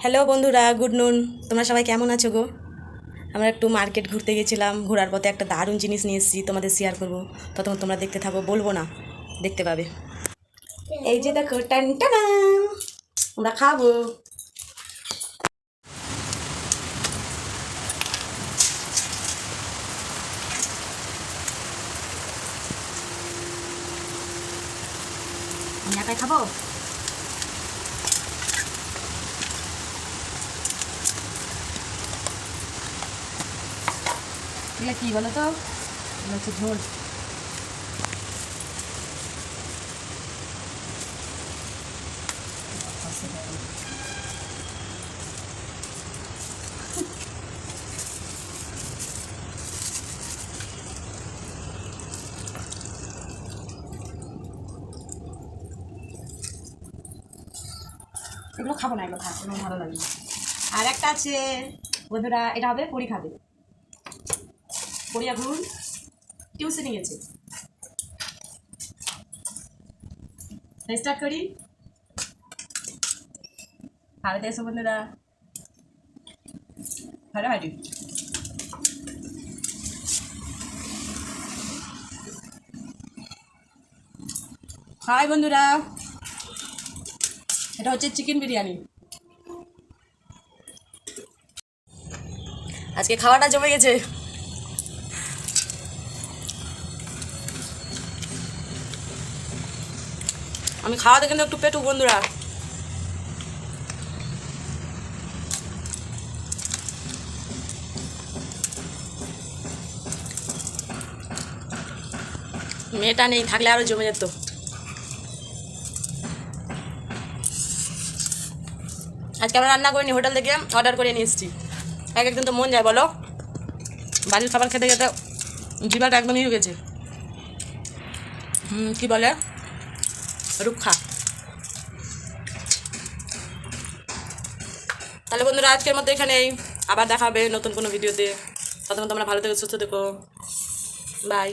Hello বন্ধুরা, good নুন। তোমরা সবাই কেমন আছো গো? আমরা একটু মার্কেট ঘুরতে গেছিলাম, ঘোরার পথে একটা দারুণ জিনিস নিয়ে এসেছি, তোমাদের শেয়ার করবো। ততক্ষণ তোমরা দেখতে থাকো, বলবো না, দেখতে পাবে। এই যে দেখো, টান টানা, আমরা খাবো। আমি একাই খাবো। এগুলো কি বলো তো? এগুলো হচ্ছে ঝোল। এগুলো খাবো না, এগুলো খাবো, এগুলো ভালো লাগে না। আর একটা আছে বন্ধুরা, এটা হবে পরি খাবে। পরি এখন টিউশনে গেছে। স্টার্ট করি। ভারতে এসো বন্ধুরা, হাঁটাহাঁটি। হাই বন্ধুরা, এটা হচ্ছে চিকেন বিরিয়ানি। আজকে খাওয়াটা জমে গেছে। আমি খাওয়াতে কিন্তু একটু পেটু বন্ধুরা। মেয়েটা নেই, থাকলে আরো জমে যেত। আজকে আমরা রান্না করিনি, হোটেল থেকে অর্ডার করে নিয়ে এসেছি। এক একদিন তো মন যায় বলো, বাড়ির খাবার খেতে খেতে জিভাটা একদম হয়ে গেছে। কি বলে, রুক্ষা। তাহলে বন্ধুরা, আজকের মধ্যে এখানেই, আবার দেখা হবে নতুন কোনো ভিডিওতে। ততক্ষণ তোমরা ভালো থেকো, সুস্থ থেকো। বাই।